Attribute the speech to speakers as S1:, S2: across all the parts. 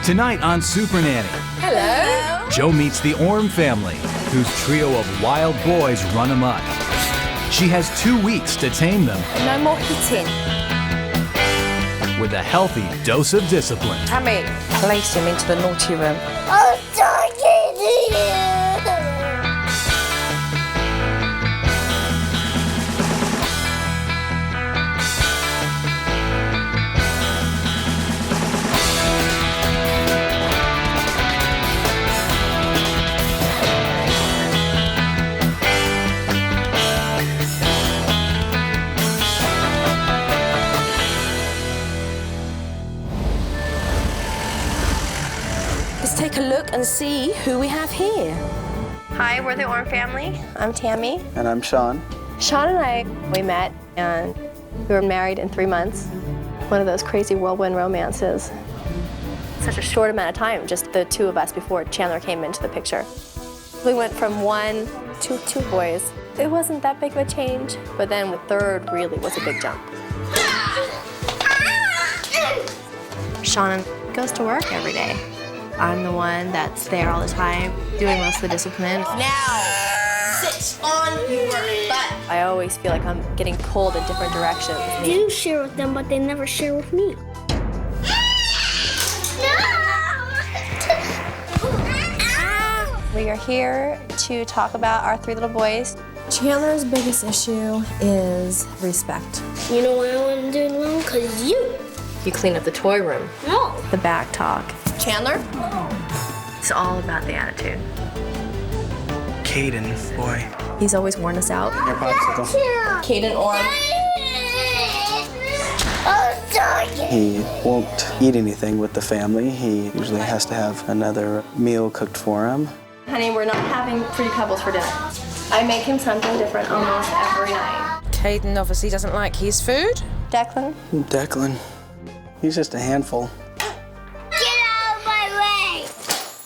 S1: Tonight on Supernanny,
S2: Hello.
S1: Joe meets the Orm family, whose trio of wild boys run amok. She has 2 weeks to tame them
S2: No more hitting.
S1: with a healthy dose of discipline.
S2: Tammy, place him into the naughty room.
S3: I'm talking to you.
S2: Let's take a look and see who we have here.
S4: Hi, we're the Orm family. I'm Tammy.
S5: And I'm Sean.
S4: Sean and I, we met and we were married in 3 months. One of those crazy whirlwind romances. Such a short amount of time, just the 2 of us before Chandler came into the picture. We went from 1 to 2 boys. It wasn't that big of a change, but then the 3rd really was a big jump. Sean goes to work every day. I'm the one that's there all the time, doing most of the discipline.
S2: Now, sit on your butt.
S4: I always feel like I'm getting pulled in different directions.
S3: I do share with them, but they never share with me.
S4: We are here to talk about our 3 little boys.
S6: Chandler's biggest issue is respect.
S3: You know why I want to do it alone? Because you.
S4: You clean up the toy room.
S3: No.
S4: The back talk. Chandler? It's all about the attitude.
S5: Caden, boy.
S4: He's always worn us out.
S5: Your popsicle.
S4: Caden Orm.
S3: I'm talking.
S5: He won't eat anything with the family. He usually has to have another meal cooked for him.
S4: Honey, we're not having Fruity Pebbles for dinner. I make him something different almost every night.
S2: Caden obviously doesn't like his food.
S4: Declan?
S5: Declan, he's just a handful.
S3: Get out of my way.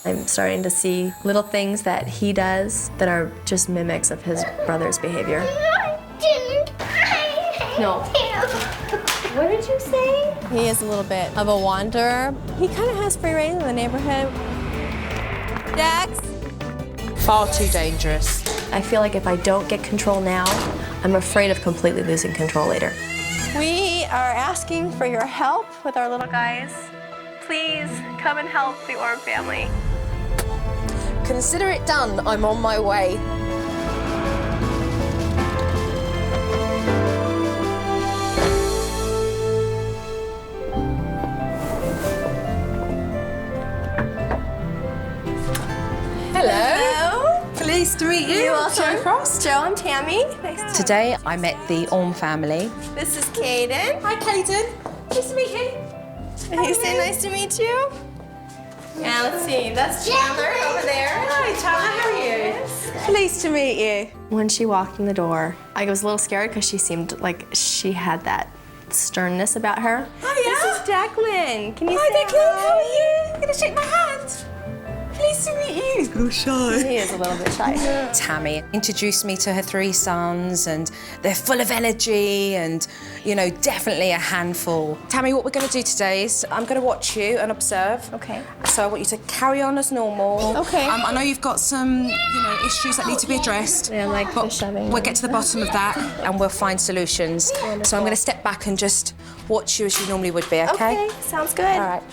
S4: I'm starting to see little things that he does that are just mimics of his brother's behavior. No. What did you say? He is a little bit of a wanderer. He kind of has free reign in the neighborhood. Dex?
S2: Far too dangerous.
S4: I feel like if I don't get control now, I'm afraid of completely losing control later. We are asking for your help with our little guys. Please come and help the Orm family.
S2: Consider it done. I'm on my way. Hello. Pleased to meet you.
S4: Welcome.
S2: Cross.
S4: Joe, I'm Tammy. Nice to
S2: Today I met the Orm family.
S4: This is Caden.
S2: Hi, Caden. Nice to meet you.
S4: He said nice to meet you. And let's see, that's Chandler over there.
S2: Hi, Chandler. How are you? Pleased to meet you.
S4: When she walked in the door, I was a little scared because she seemed like she had that sternness about her.
S2: Hi,
S4: This is Declan. Can you
S2: Hi,
S4: say
S2: Declan.
S4: hi?
S2: How are you? You're gonna shake my hand. Pleased to meet you. He's a little shy.
S4: He is a little bit shy.
S2: Tammy introduced me to her 3 sons, and they're full of energy and, you know, definitely a handful. Tammy, what we're going to do today is I'm going to watch you and observe.
S4: Okay.
S2: So I want you to carry on as normal.
S4: Okay.
S2: I know you've got some, you know, issues that need to be addressed.
S4: Yeah, like
S2: but
S4: the shoving.
S2: we'll get to the bottom of that and we'll find solutions. So I'm going to step back and just watch you as you normally would be, okay?
S4: Okay, sounds good.
S2: All right.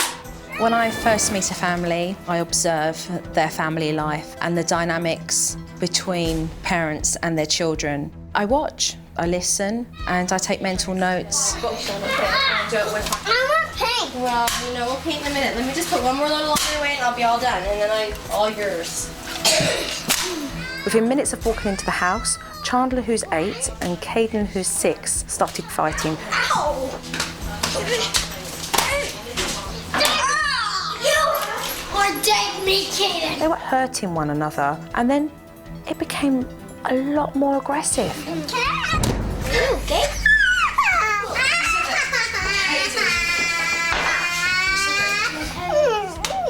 S2: When I first meet a family, I observe their family life and the dynamics between parents and their children. I watch, I listen, and I take mental notes.
S3: I want pink.
S4: Well, you know, we'll paint in a minute. Let me just put one more little on your way and I'll be all done. And then all yours.
S2: Within minutes of walking into the house, Chandler, who's 8, and Caden, who's 6, started fighting.
S3: Ow! You or take me, Caden.
S2: They were hurting one another, and then it became a lot more aggressive.
S3: Okay.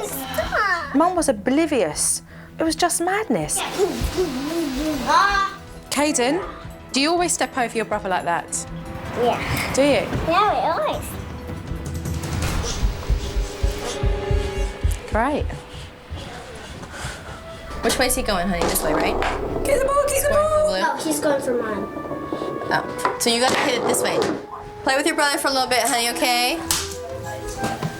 S3: Stop.
S2: Mum was oblivious. It was just madness. Caden, do you always step over your brother like that?
S3: Yeah.
S2: Do you?
S3: Yeah, we always.
S4: Right. Which way is he going, honey? This way, right? Get the ball, get the ball!
S3: No, he's going for mine.
S4: Oh, so you gotta hit it this way. Play with your brother for a little bit, honey, okay?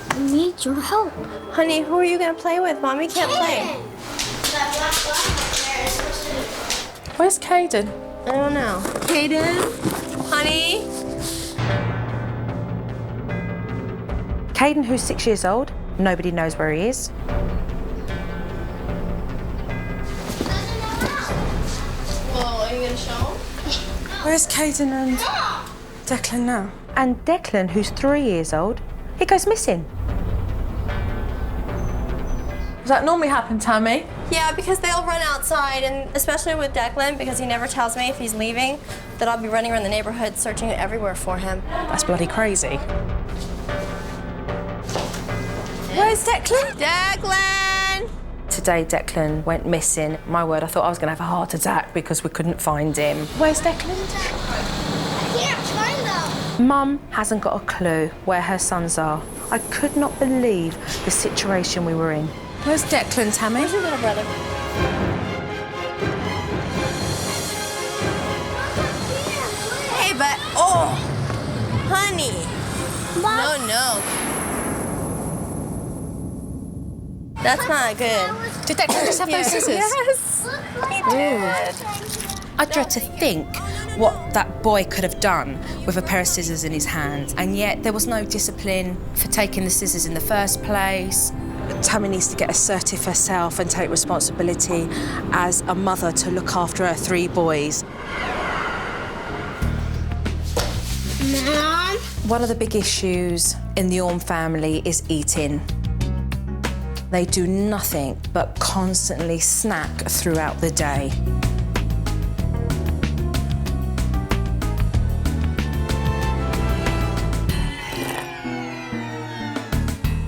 S3: I need your help.
S4: Honey, who are you gonna play with? Mommy can't play.
S2: Where's Caden?
S4: I don't know. Caden? Honey?
S2: Caden, who's 6 years old, nobody knows where he is.
S4: Well, are you gonna show him?
S2: Where's Caden and Declan now? And Declan, who's 3 years old, he goes missing.
S7: Does that normally happen, Tammy?
S4: Yeah, because they'll run outside, and especially with Declan, because he never tells me if he's leaving, that I'll be running around the neighborhood searching everywhere for him.
S2: That's bloody crazy. Where's Declan?
S4: Declan!
S2: Today, Declan went missing. My word, I thought I was going to have a heart attack because we couldn't find him. Where's Declan?
S3: I can't find them.
S2: Mum hasn't got a clue where her sons are. I could not believe the situation we were in. Where's Declan, Tammy?
S4: Where's your little brother? Hey, but, oh, honey.
S3: Mom.
S4: No. That's not good.
S2: Did Declan just have those scissors?
S4: Yes. He did.
S2: I dread to think what that boy could have done with a pair of scissors in his hand, and yet there was no discipline for taking the scissors in the first place. Tammy needs to get assertive herself and take responsibility as a mother to look after her 3 boys.
S3: Mom.
S2: One of the big issues in the Orme family is eating. They do nothing but constantly snack throughout the day.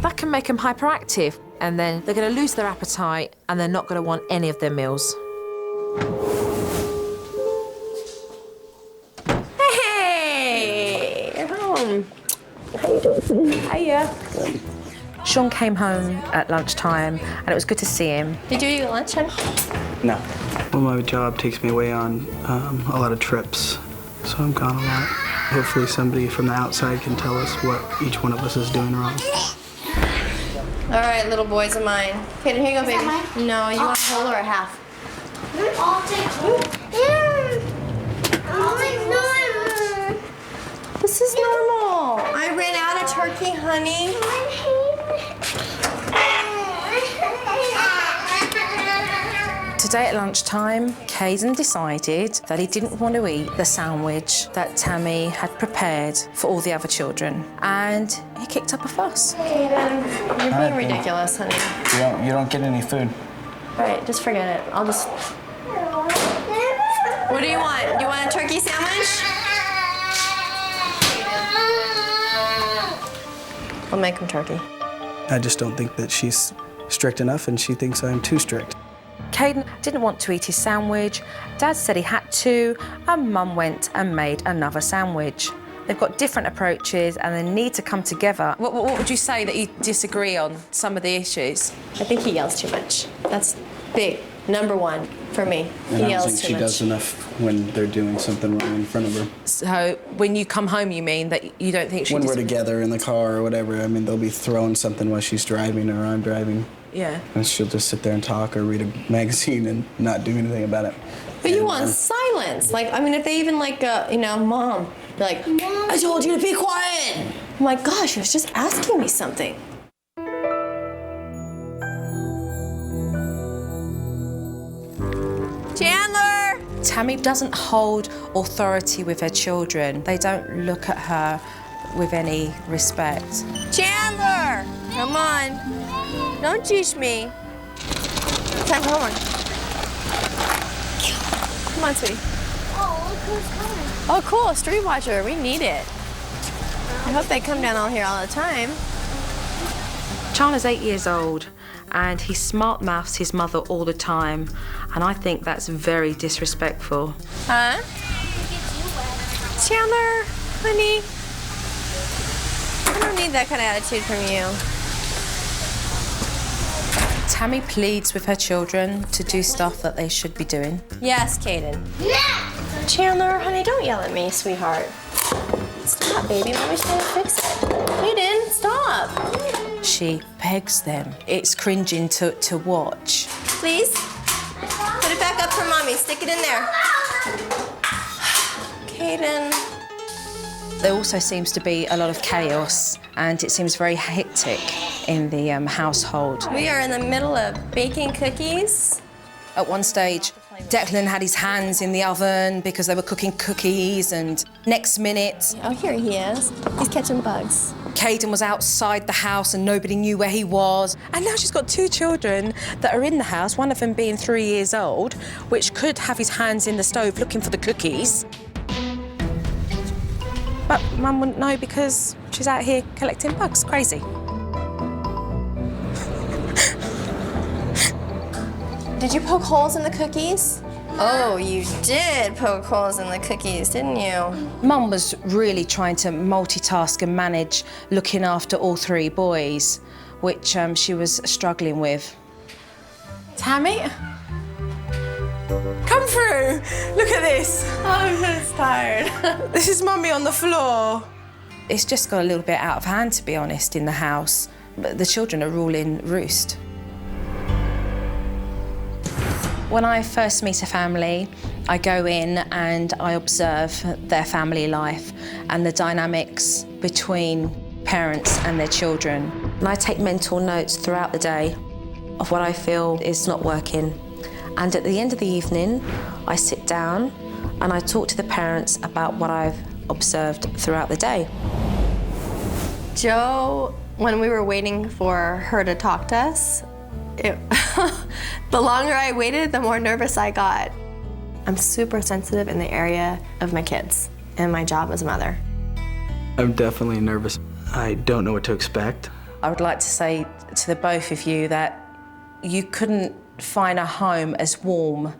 S2: That can make them hyperactive, and then they're going to lose their appetite and they're not going to want any of their meals.
S4: Hey, you're home. How you doing? Hiya.
S2: Sean came home at lunchtime and it was good to see him.
S4: Did you eat lunch, honey?
S5: No. Well, my job takes me away on a lot of trips, so I'm gone a lot. Hopefully somebody from the outside can tell us what each one of us is doing wrong.
S4: All right, little boys of mine. Kaden, here you go, baby. No, you want a whole or a half?
S3: I'll take one. I'll take one.
S4: This is normal. I ran out of turkey, honey.
S2: Today at lunchtime, Caden decided that he didn't want to eat the sandwich that Tammy had prepared for all the other children, and he kicked up a fuss.
S4: Kaden, you're being ridiculous, honey.
S5: You don't get any food.
S4: All right, just forget it. I'll just... What do you want? Do you want a turkey sandwich? I'll make him turkey.
S5: I just don't think that she's strict enough, and she thinks I'm too strict.
S2: Caden didn't want to eat his sandwich. Dad said he had to, and Mum went and made another sandwich. They've got different approaches and they need to come together. What would you say that you disagree on some of the issues?
S4: I think he yells too much. That's big. Number one for me.
S5: And
S4: He
S5: I don't
S4: yells
S5: think
S4: too
S5: she
S4: much.
S5: does enough when they're doing something wrong in front of her.
S2: So when you come home, you mean that you don't think she...
S5: When we're together in the car or whatever, I mean, they'll be throwing something while she's driving or I'm driving.
S2: Yeah.
S5: And she'll just sit there and talk or read a magazine and not do anything about it.
S4: But you want silence. Like, I mean, if they even like, Mom, they're like, I told you to be quiet. I'm like, gosh, she was just asking me something. Chandler!
S2: Tammy doesn't hold authority with her children. They don't look at her with any respect.
S4: Chandler! Come on. Don't teach me. Time for homework. Come on, sweetie.
S3: Oh, look who's coming.
S4: Oh, cool. Street Watcher. We need it. I hope they come down all here all the time.
S2: Chandler's 8 years old and he smart mouths his mother all the time, and I think that's very disrespectful.
S4: Huh? Chandler, honey. I don't need that kind of attitude from you.
S2: Tammy pleads with her children to do stuff that they should be doing.
S4: Yes, Caden. Chandler, honey, don't yell at me, sweetheart. Stop, baby. Mommy's trying to fix it. Caden, stop.
S2: She begs them. It's cringing to watch.
S4: Please. Put it back up for Mommy. Stick it in there. Caden.
S2: There also seems to be a lot of chaos, and it seems very hectic in the household.
S4: We are in the middle of baking cookies.
S2: At one stage, Declan had his hands in the oven because they were cooking cookies, and next minute...
S4: Oh, here he is. He's catching bugs.
S2: Caden was outside the house and nobody knew where he was. And now she's got 2 children that are in the house, one of them being 3 years old, which could have his hands in the stove looking for the cookies. But Mum wouldn't know because she's out here collecting bugs. Crazy.
S4: Did you poke holes in the cookies? Oh, you did poke holes in the cookies, didn't you?
S2: Mum was really trying to multitask and manage looking after all 3 boys, which she was struggling with.
S7: Tammy? Come through. Look at this. I'm just tired.
S2: This is Mummy on the floor. It's just got a little bit out of hand, to be honest, in the house. But the children are all in roost. When I first meet a family, I go in and I observe their family life and the dynamics between parents and their children. And I take mental notes throughout the day of what I feel is not working. And at the end of the evening, I sit down and I talk to the parents about what I've observed throughout the day.
S4: Joe, when we were waiting for her to talk to us, the longer I waited, the more nervous I got. I'm super sensitive in the area of my kids and my job as a mother.
S5: I'm definitely nervous. I don't know what to expect.
S2: I would like to say to the both of you that you couldn't find a home as warm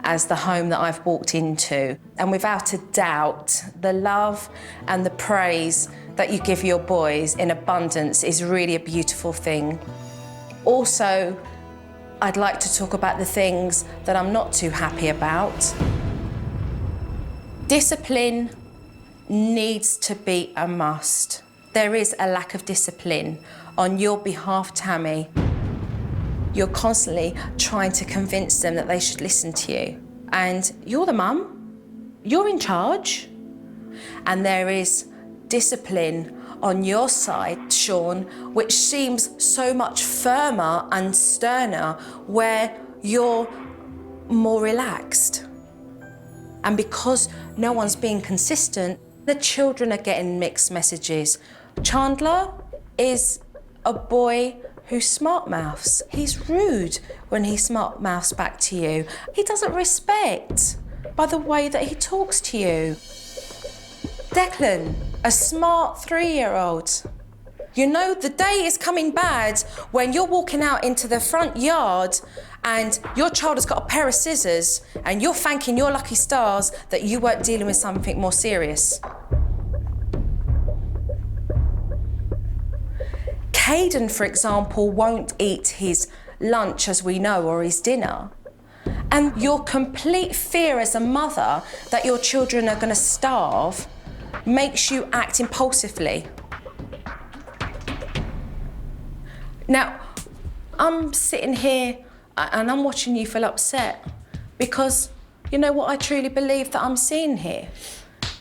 S2: as the home that I've walked into. And without a doubt, the love and the praise that you give your boys in abundance is really a beautiful thing. Also, I'd like to talk about the things that I'm not too happy about. Discipline needs to be a must. There is a lack of discipline on your behalf, Tammy. You're constantly trying to convince them that they should listen to you. And you're the mum, you're in charge. And there is discipline on your side, Sean, which seems so much firmer and sterner, where you're more relaxed. And because no one's being consistent, the children are getting mixed messages. Chandler is a boy who smart mouths. He's rude when he smart mouths back to you. He doesn't respect by the way that he talks to you. Declan, a smart 3-year-old. You know the day is coming bad when you're walking out into the front yard and your child has got a pair of scissors and you're thanking your lucky stars that you weren't dealing with something more serious. Caden, for example, won't eat his lunch, as we know, or his dinner. And your complete fear as a mother that your children are going to starve makes you act impulsively. Now, I'm sitting here and I'm watching you feel upset because you know what I truly believe that I'm seeing here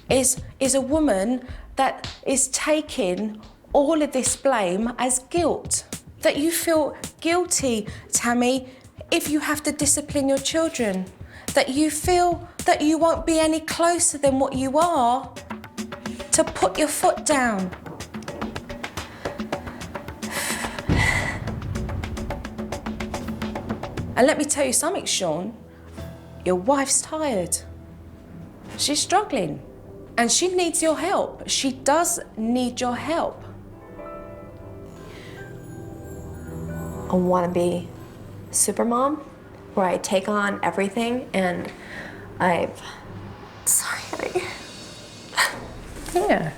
S2: is a woman that is taking all of this blame as guilt. That you feel guilty, Tammy, if you have to discipline your children. That you feel that you won't be any closer than what you are to put your foot down. And let me tell you something, Sean. Your wife's tired. She's struggling. And she needs your help. She does need your help.
S4: A wannabe supermom where I take on everything and sorry.
S2: Yeah.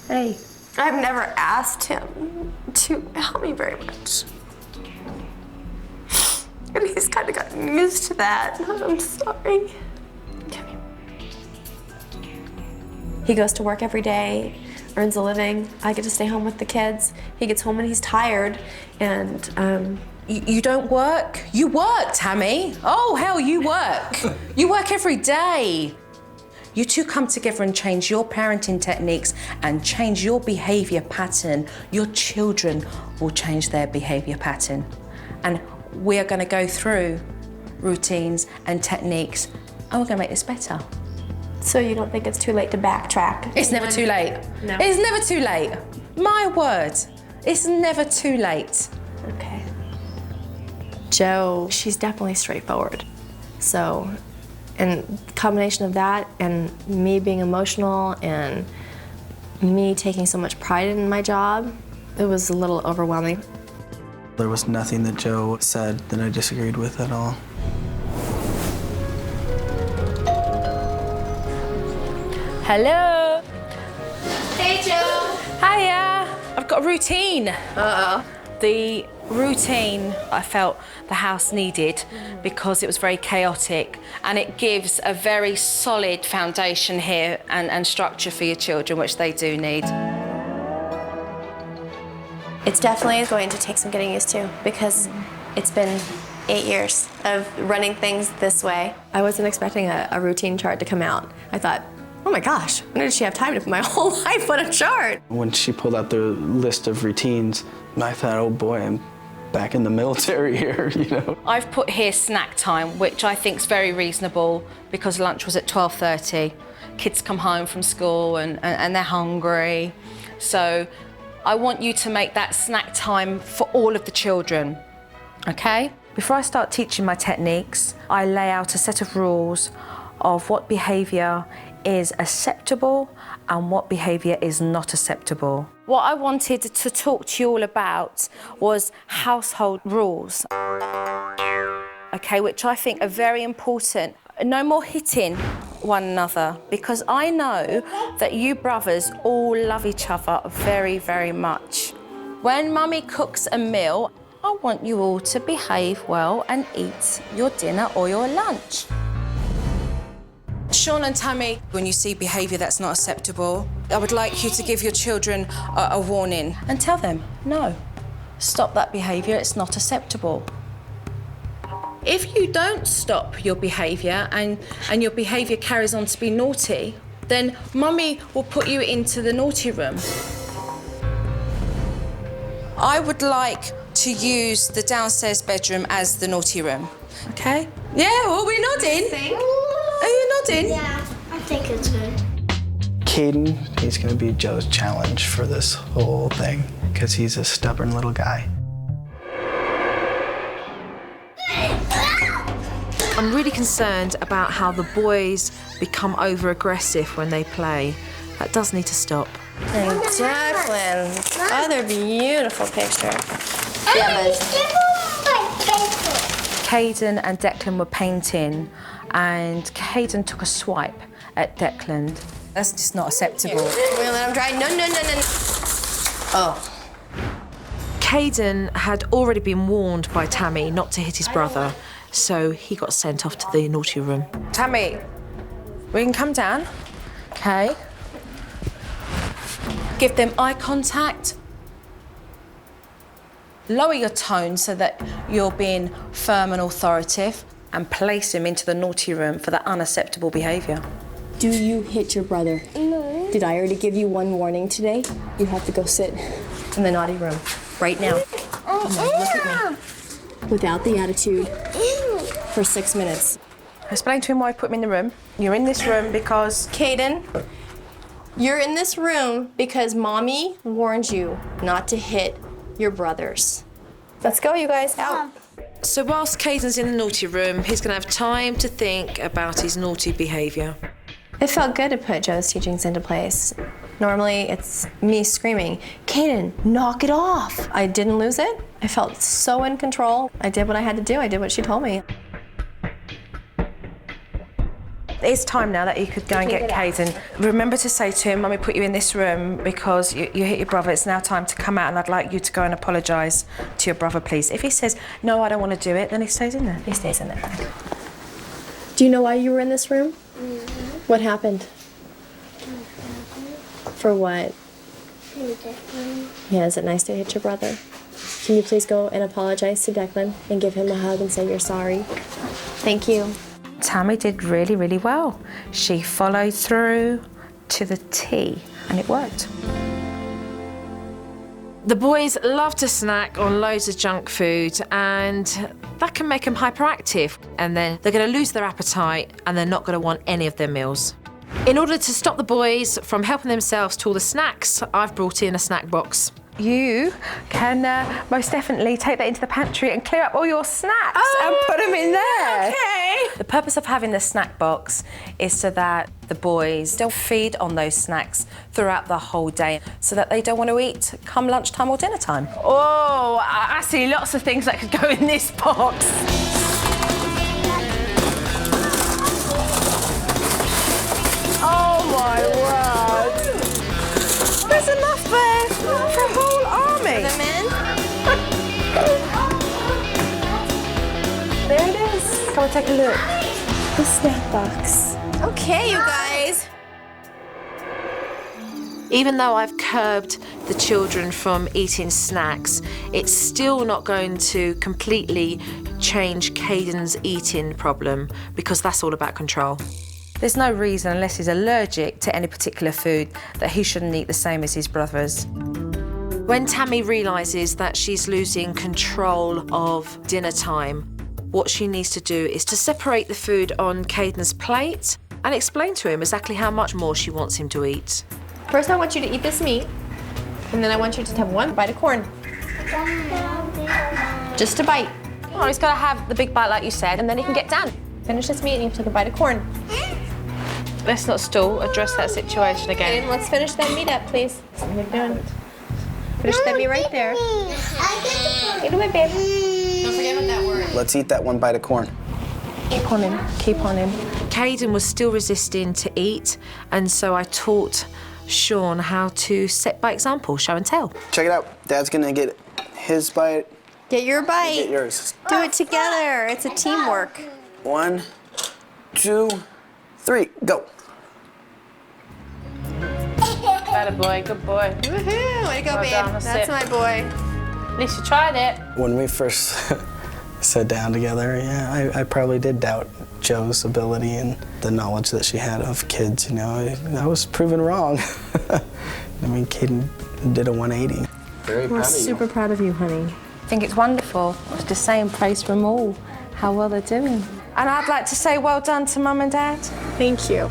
S2: Hey.
S4: I've never asked him to help me very much. just kind of got used to that. I'm sorry. He goes to work every day, earns a living. I get to stay home with the kids. He gets home and he's tired, and
S2: You don't work? You work, Tammy. Oh, hell, you work. You work every day. You two come together and change your parenting techniques and change your behaviour pattern. Your children will change their behaviour pattern. And we are going to go through routines and techniques, and we're going to make this better.
S4: so you don't think it's too late to backtrack?
S2: It's never too late.
S4: No.
S2: It's never too late. My word, it's never too late.
S4: Okay. Jo, she's definitely straightforward. So, and combination of that and me being emotional and me taking so much pride in my job, it was a little overwhelming.
S5: There was nothing that Jo said that I disagreed with at all.
S2: Hello.
S4: Hey, Jo.
S2: Hiya. I've got a routine. Uh-oh. The routine I felt the house needed because it was very chaotic, and it gives a very solid foundation here and structure for your children, which they do need.
S4: It's definitely going to take some getting used to because it's been 8 years of running things this way. I wasn't expecting a routine chart to come out. I thought, oh my gosh, when did she have time to put my whole life on a chart?
S5: When she pulled out the list of routines, I thought, oh boy, I'm back in the military here, you know.
S2: I've put here snack time, which I think is very reasonable because lunch was at 12:30. Kids come home from school and they're hungry. So I want you to make that snack time for all of the children, okay? Before I start teaching my techniques, I lay out a set of rules of what behaviour is acceptable and what behaviour is not acceptable. What I wanted to talk to you all about was household rules, okay, which I think are very important. No more hitting one another, because I know that you brothers all love each other very, very much. When Mummy cooks a meal, I want you all to behave well and eat your dinner or your lunch. Sean and Tammy, when you see behaviour that's not acceptable, I would like you to give your children a warning and tell them, no, stop that behaviour, it's not acceptable. If you don't stop your behaviour and your behaviour carries on to be naughty, then Mummy will put you into the naughty room. I would like to use the downstairs bedroom as the naughty room, okay? Yeah, well, we're nodding. Are you nodding?
S3: Yeah, I think it's good.
S5: Caden, he's gonna be Joe's challenge for this whole thing, because he's a stubborn little guy.
S8: I'm really concerned about how the boys become over-aggressive when they play. That does need to stop.
S4: And Declan, other beautiful picture.
S2: Caden and Declan were painting, and Caden took a swipe at Declan. That's just not acceptable.
S4: We're gonna let him dry. No. Oh.
S8: Caden had already been warned by Tammy not to hit his brother, so he got sent off to the naughty room.
S2: Tammy, we can come down, okay? Give them eye contact. Lower your tone so that you're being firm and authoritative, and place him into the naughty room for that unacceptable behaviour.
S9: Do you hit your brother?
S3: No.
S9: Did I already give you one warning today? You have to go sit
S4: In the naughty room, right now.
S9: look at me. Without the attitude for 6 minutes.
S2: Explain to him why I put him in the room. You're in this room because...
S4: Caden, you're in this room because Mommy warned you not to hit your brothers. Let's go, you guys, out.
S8: So whilst Caden's in the naughty room, he's going to have time to think about his naughty behaviour.
S4: It felt good to put Joe's teachings into place. Normally, it's me screaming, Caden, knock it off. I didn't lose it. I felt so in control. I did what I had to do. I did what she told me.
S2: It's time now that you could go and get Caden. Remember to say to him, Mummy put you in this room because you hit your brother. It's now time to come out and I'd like you to go and apologise to your brother, please. If he says, no, I don't want to do it, then he stays in there. He stays in there.
S4: Do you know why you were in this room? What happened? For what? Yeah, is it nice to hit your brother? Can you please go and apologize to Declan and give him a hug and say you're sorry? Thank you.
S2: Tammy did really, really well. She followed through to the T, and it worked.
S8: The boys love to snack on loads of junk food, and that can make them hyperactive, and then they're going to lose their appetite and they're not going to want any of their meals. In order to stop the boys from helping themselves to all the snacks, I've brought in a snack box.
S2: You can most definitely take that into the pantry and clear up all your snacks and put them in there.
S8: Okay.
S2: The purpose of having the snack box is so that the boys don't feed on those snacks throughout the whole day, so that they don't want to eat come lunchtime or dinner time.
S8: Oh, I see lots of things that could go in this box.
S2: Oh my word! There's enough there for a whole army. There it is. Come and take a look. The snack box.
S4: Okay, you guys.
S8: Even though I've curbed the children from eating snacks, it's still not going to completely change Caden's eating problem, because that's all about control.
S2: There's no reason, unless he's allergic to any particular food, that he shouldn't eat the same as his brothers.
S8: When Tammy realises that she's losing control of dinner time, what she needs to do is to separate the food on Caden's plate and explain to him exactly how much more she wants him to eat.
S4: First, I want you to eat this meat, and then I want you to have one bite of corn. Just a bite.
S2: Oh, he's got to have the big bite like you said,
S4: And then he can get done. Finish this meat and you take a bite of corn.
S8: Let's not stall, address that situation again.
S4: And let's finish that meat up, please. What are you doing? Finish that meat right there. Eat away, babe. Don't forget about that word.
S5: Let's eat that one bite of corn.
S2: keep on him, keep on him.
S8: Caden was still resisting to eat, and so I taught Sean how to set by example, show and tell.
S5: Check it out. Dad's gonna get his bite.
S4: Get your bite.
S5: Get yours.
S4: Do it together. It's a teamwork.
S5: 1, 2, 3, go.
S8: Better boy, good boy.
S4: Woohoo! Way to go,
S8: Well
S4: babe.
S8: done,
S4: That's my boy.
S8: At least you tried it.
S5: When we first sat down together, yeah, I probably did doubt Joe's ability and the knowledge that she had of kids. You know, I was proven wrong. I mean, Caden did a 180. Very proud
S6: We're
S5: of
S6: super proud of you, honey.
S2: I think it's wonderful to say and praise from all how well they're doing. And I'd like to say well done to Mum and Dad.
S6: Thank you.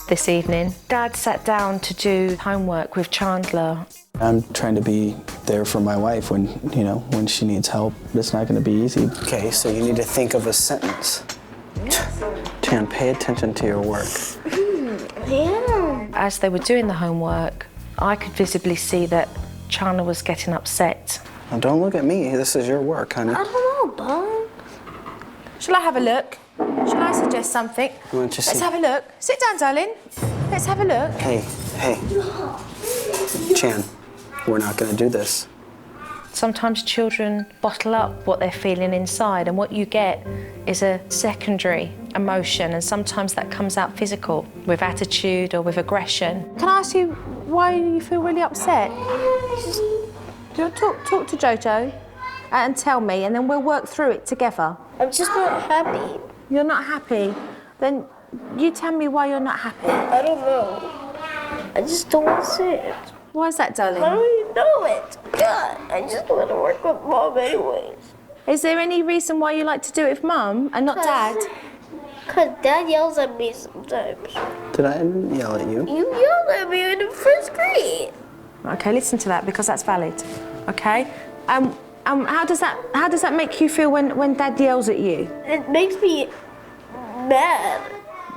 S2: This evening, Dad sat down to do homework with Chandler.
S5: I'm trying to be there for my wife when, you know, when she needs help. It's not going to be easy. Okay, so you need to think of a sentence. Chan, pay attention to your work.
S2: As they were doing the homework, I could visibly see that Chandler was getting upset.
S5: Now, don't look at me. This is your work, honey.
S3: I don't know, Bob.
S2: Shall I have a look? Shall I suggest something?
S5: Why don't you
S2: Let's
S5: see?
S2: have a look. Sit down, darling. Let's have a look.
S5: Hey, Chan, we're not going to do this.
S2: Sometimes children bottle up what they're feeling inside, and what you get is a secondary emotion, and sometimes that comes out physical, with attitude or with aggression. Can I ask you why you feel really upset? Do you talk to Jojo and tell me, and then we'll work through it together?
S3: I'm just not happy.
S2: You're not happy? Then you tell me why you're not happy.
S3: I don't know. I just don't want to say it.
S2: Why is that, darling?
S3: I don't even know it. God, I just want to work with Mom anyways.
S2: Is there any reason why you like to do it with Mum and not Dad?
S3: Because Dad yells at me sometimes.
S5: Did I yell at you?
S3: You yelled at me in the first grade.
S2: Okay, listen to that because that's valid. Okay. How does that make you feel when Dad yells at you?
S3: It makes me mad.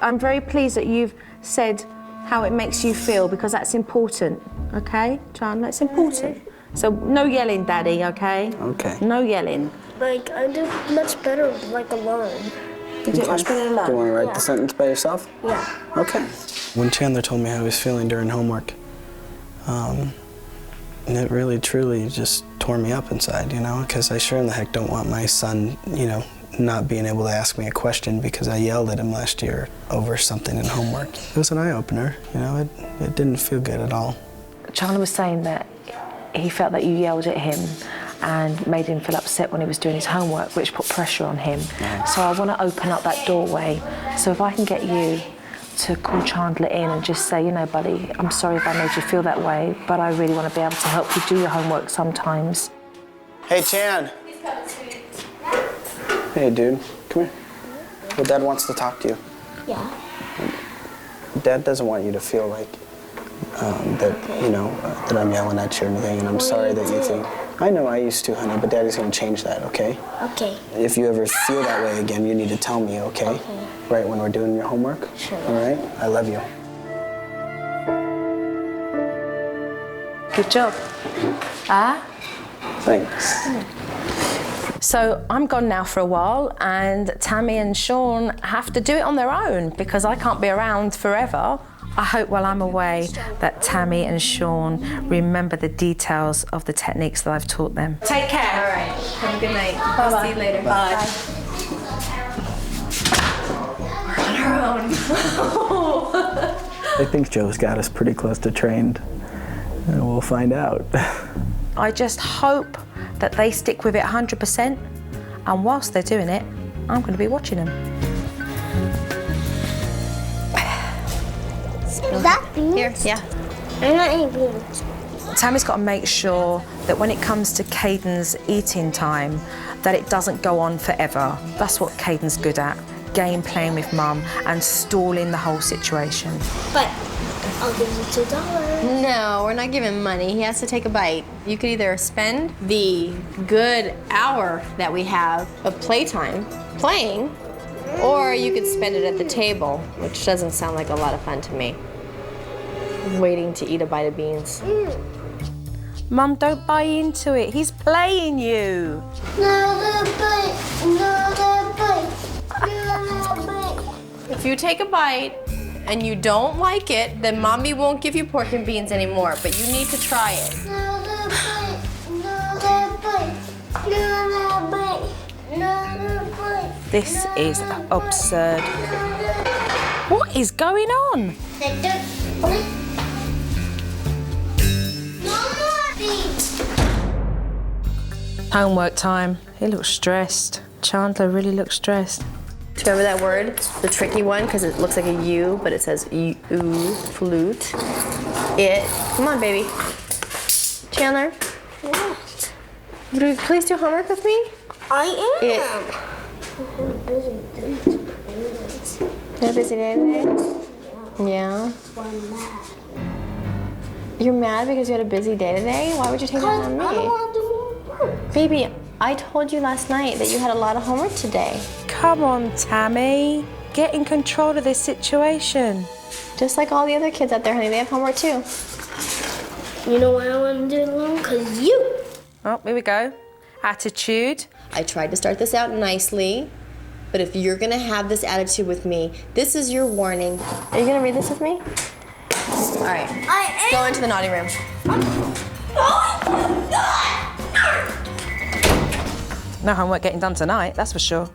S2: I'm very pleased that you've said how it makes you feel because that's important. Okay, Chandler, it's important.
S10: So no yelling, Daddy, okay?
S5: Okay.
S10: No yelling.
S3: Like, I do much better, like, alone.
S10: You do it much better alone.
S5: Do you want to write the sentence by yourself?
S3: Yeah.
S5: Okay. When Chandler told me how he was feeling during homework, it really, truly just tore me up inside, you know, because I sure in the heck don't want my son, you know, not being able to ask me a question because I yelled at him last year over something in homework. It was an eye-opener, you know, it didn't feel good at all.
S10: Chandler was saying that he felt that you yelled at him and made him feel upset when he was doing his homework, which put pressure on him. So I want to open up that doorway. So if I can get you to call Chandler in and just say, you know, buddy, I'm sorry if I made you feel that way, but I really want to be able to help you do your homework sometimes.
S5: Hey, Chan. Hey, dude, come here. Well, Dad wants to talk to you.
S3: Yeah.
S5: Dad doesn't want you to feel like that, you know, that I'm yelling at you or anything, and I'm sorry that you think. I know I used to, honey, but Daddy's gonna change that, okay?
S3: Okay.
S5: If you ever feel that way again, you need to tell me, okay?
S3: Okay.
S5: Right when we're doing your homework?
S3: Sure.
S5: All right? I love you.
S10: Good job. Ah?
S5: Thanks.
S2: So I'm gone now for a while, and Tammy and Sean have to do it on their own because I can't be around forever. I hope while I'm away that Tammy and Sean remember the details of the techniques that I've taught them.
S4: Take care. All right. Have a good night. I'll see you later. Bye. We're on our own.
S5: I think Joe's got us pretty close to trained, and we'll find out.
S2: I just hope that they stick with it 100%, and whilst they're doing it, I'm going to be watching them.
S3: Is that beans?
S4: Here, yeah.
S3: I'm not eating beans.
S2: Tammy's got to make sure that when it comes to Caden's eating time, that it doesn't go on forever. That's what Caden's good at, game playing with Mum and stalling the whole situation.
S3: But I'll give you $2.
S4: No, we're not giving money. He has to take a bite. You could either spend the good hour that we have of playtime playing, or you could spend it at the table, which doesn't sound like a lot of fun to me. Waiting to eat a bite of beans.
S2: Mum, don't buy into it. He's playing you.
S3: Another bite. Another bite. Another bite.
S4: If you take a bite and you don't like it, then Mommy won't give you pork and beans anymore, but you need to try it.
S3: Another bite. Another bite. Another bite. Another bite.
S2: This is absurd. What is going on? Homework time. He looks stressed. Chandler really looks stressed.
S4: Do you remember that word? The tricky one, because it looks like a U, but it says ooh, flute. It. Come on, baby. Chandler?
S3: What?
S4: Would you please do homework with me?
S3: I am.
S4: You had a busy day today? Yeah. You're mad because you had a busy day today? Why would you take that on me?
S3: I don't want to do homework.
S4: Baby, I told you last night that you had a lot of homework today.
S2: Come on, Tammy. Get in control of this situation.
S4: Just like all the other kids out there, honey, they have homework too.
S3: You know why I want to do it alone? Because you.
S2: Oh, here we go. Attitude.
S4: I tried to start this out nicely, but if you're gonna have this attitude with me, this is your warning. Are you gonna read this with me? All right.
S3: I am.
S4: Go into the naughty room.
S2: No homework getting done tonight, that's for sure.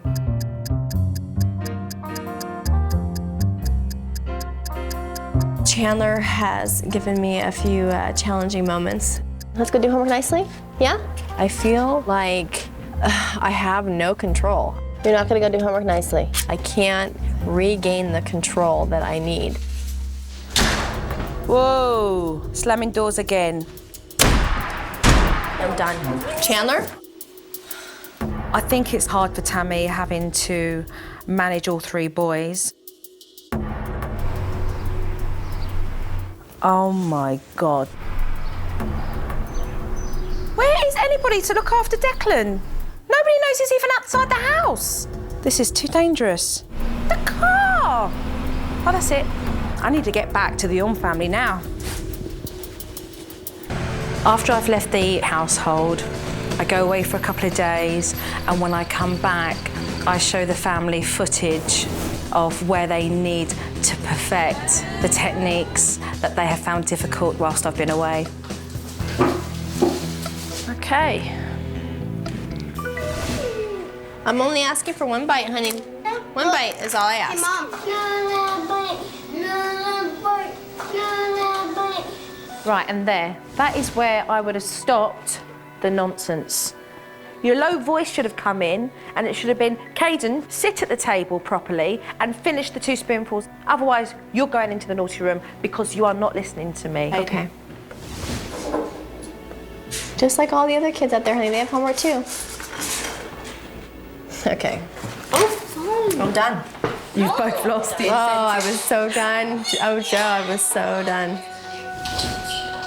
S4: Chandler has given me a few challenging moments. Let's go do homework nicely? Yeah? I feel like I have no control. You're not gonna go do homework nicely. I can't regain the control that I need.
S2: Whoa, slamming doors again.
S4: I'm done. Chandler?
S2: I think it's hard for Tammy having to manage all three boys. Oh my God. Where is anybody to look after Declan? Nobody knows he's even outside the house. This is too dangerous. The car! Oh, that's it. I need to get back to the Orm family now. After I've left the household, I go away for a couple of days, and when I come back, I show the family footage of where they need to perfect the techniques that they have found difficult whilst I've been away. Okay.
S4: I'm only asking for one bite, honey. One bite is all I ask.
S3: Hey, Mom.
S10: Right, and there. That is where I would have stopped the nonsense. Your low voice should have come in, and it should have been, Caden, sit at the table properly and finish the 2 spoonfuls. Otherwise, you're going into the naughty room because you are not listening to me.
S4: Okay. Just like all the other kids out there, honey, they have homework too. Okay.
S3: Oh,
S2: I'm done. You've both lost it.
S4: Oh, I was so done. Oh, Joe, I was so done.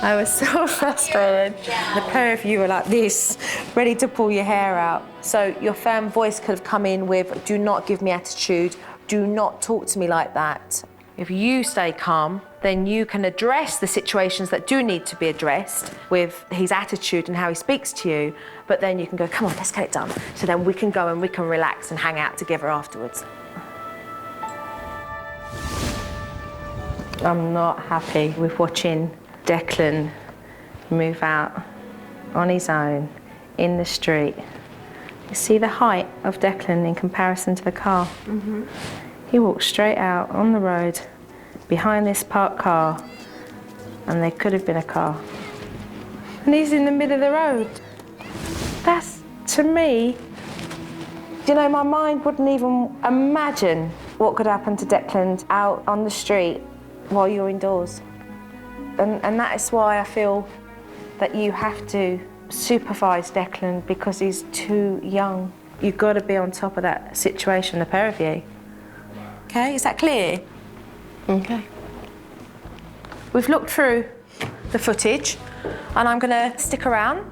S4: I was so frustrated.
S10: The pair of you were like this, ready to pull your hair out. So your firm voice could have come in with, do not give me attitude, do not talk to me like that. If you stay calm, then you can address the situations that do need to be addressed with his attitude and how he speaks to you, but then you can go, come on, let's get it done. So then we can go and we can relax and hang out together afterwards. I'm not happy with watching Declan move out on his own in the street. You see the height of Declan in comparison to the car? Mm-hmm. He walked straight out on the road behind this parked car, and there could have been a car. And he's in the middle of the road. That's, to me, you know, my mind wouldn't even imagine what could happen to Declan out on the street while you're indoors. And that is why I feel that you have to supervise Declan, because he's too young. You've got to be on top of that situation, the pair of you. Okay, is that clear?
S4: Okay.
S10: We've looked through the footage, and I'm going to stick around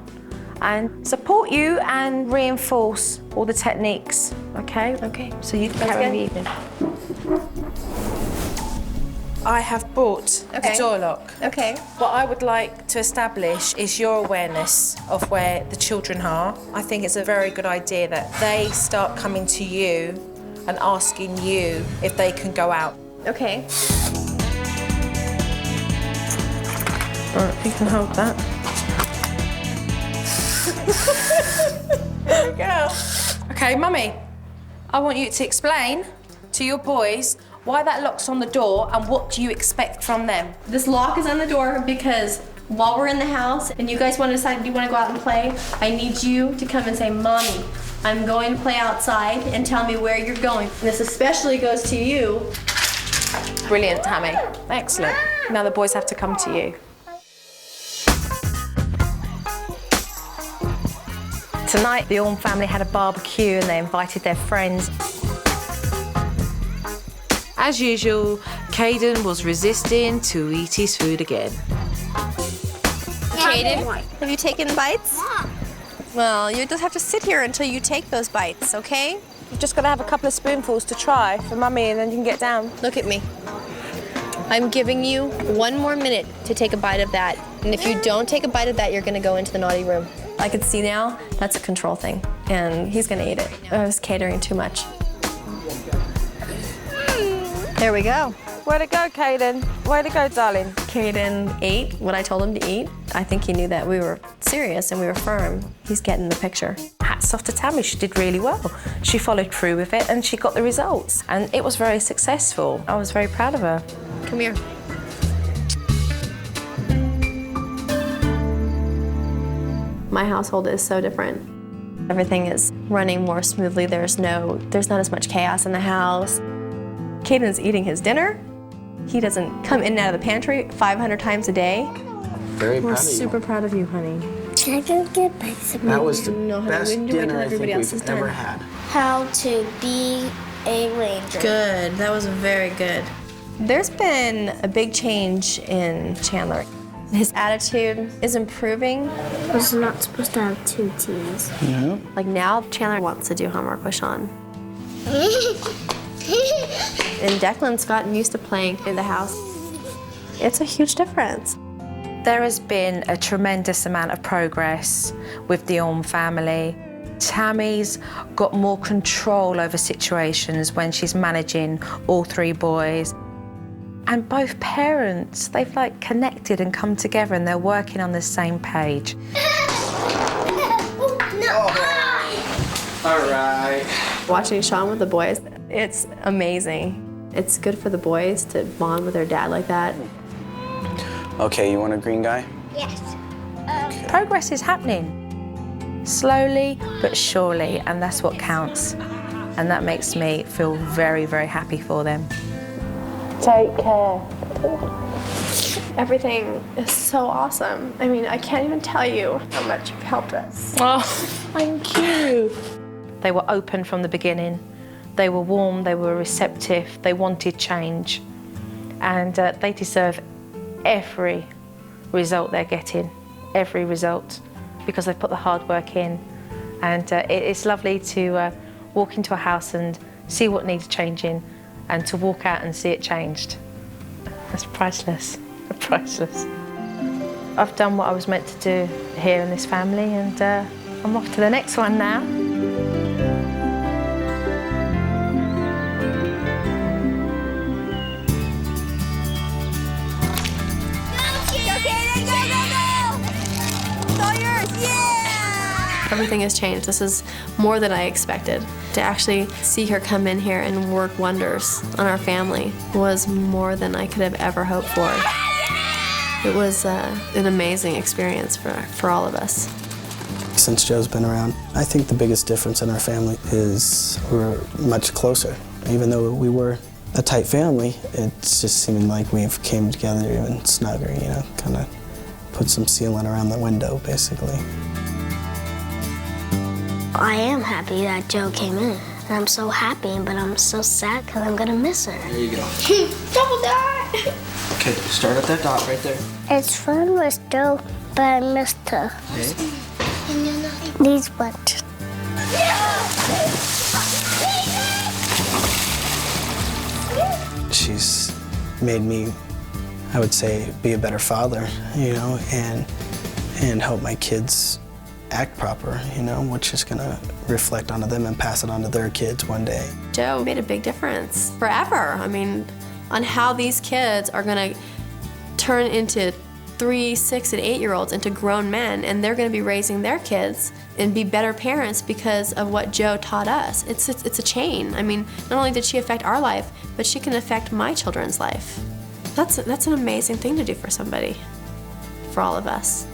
S10: and support you and reinforce all the techniques, okay?
S4: Okay.
S10: So you can carry on the evening. I have brought the door lock.
S4: Okay.
S10: What I would like to establish is your awareness of where the children are. I think it's a very good idea that they start coming to you and asking you if they can go out.
S4: Okay.
S10: All right, you can hold that. There we go. Okay, Mummy, I want you to explain to your boys why that lock's on the door and what do you expect from them?
S4: This lock is on the door because while we're in the house and you guys want to decide, do you want to go out and play? I need you to come and say, Mommy, I'm going to play outside, and tell me where you're going. And this especially goes to you.
S10: Brilliant, Tammy. Excellent. Now the boys have to come to you. Tonight, the Orme family had a barbecue and they invited their friends. As usual, Caden was resisting to eat his food again.
S4: Caden, have you taken bites? Well, you just have to sit here until you take those bites, okay?
S10: You've just got to have a couple of spoonfuls to try for Mummy, and then you can get down.
S4: Look at me. I'm giving you 1 more minute to take a bite of that. And if you don't take a bite of that, you're gonna go into the naughty room. I can see now, that's a control thing. And he's gonna eat it. I was catering too much. There we go.
S10: Way to go, Caden. Way to go, darling.
S4: Caden ate what I told him to eat. I think he knew that we were serious and we were firm. He's getting the picture.
S10: Hats off to Tammy, she did really well. She followed through with it and she got the results. And it was very successful. I was very proud of her.
S4: Come here. My household is so different. Everything is running more smoothly. There's not as much chaos in the house. Caden's eating his dinner. He doesn't come in and out of the pantry 500 times a day.
S5: Very
S6: We're
S5: proud of you.
S6: super proud of you, honey.
S3: Can I go get bites of
S5: That was the
S4: No, honey,
S5: best
S4: we need to wait till
S5: dinner I think
S4: everybody else is
S5: we've
S4: done.
S5: ever had.
S3: how to be a ranger.
S4: Good, that was very good. There's been a big change in Chandler. His attitude is improving.
S3: I was not supposed to have 2 teams.
S5: Yeah.
S4: Like now, Chandler wants to do homework with Sean. And Declan's gotten used to playing in the house. It's a huge difference.
S2: There has been a tremendous amount of progress with the Orme family. Tammy's got more control over situations when she's managing all 3 boys. And both parents, they've like connected and come together and they're working on the same page.
S5: All right.
S4: Watching Sean with the boys, it's amazing. It's good for the boys to bond with their dad like that.
S5: Okay, you want a green guy?
S3: Yes.
S2: Progress is happening, slowly but surely, and that's what counts. And that makes me feel very, very happy for them.
S10: Take care.
S4: Everything is so awesome. I mean, I can't even tell you how much you've helped us.
S2: Oh, thank you. They were open from the beginning. They were warm, they were receptive, they wanted change. And they deserve every result they're getting, every result, because they've put the hard work in. And it's lovely to walk into a house and see what needs changing, and to walk out and see it changed. That's priceless, priceless. I've done what I was meant to do here in this family, and I'm off to the next one now.
S4: Everything has changed. This is more than I expected. To actually see her come in here and work wonders on our family was more than I could have ever hoped for. It was an amazing experience for all of us.
S5: Since Joe's been around, I think the biggest difference in our family is we're much closer. Even though we were a tight family, it's just seeming like we've came together even snugger, you know, kind of put some sealant around the window, basically.
S3: I am happy that Joe came in. And I'm so happy, but I'm so sad because I'm gonna miss her.
S5: There you go.
S3: Double dot!
S5: Okay, start at that dot right there.
S3: It's fun with Joe, but I missed her.
S5: Okay.
S3: These ones.
S5: She's made me, I would say, be a better father, you know, and help my kids act proper, you know, which is gonna reflect onto them and pass it on to their kids one day.
S4: Joe made a big difference forever. I mean, on how these kids are gonna turn into 3, 6, and 8-year-olds into grown men, and they're gonna be raising their kids and be better parents because of what Joe taught us. It's a chain. I mean, not only did she affect our life, but she can affect my children's life. That's an amazing thing to do for somebody, for all of us.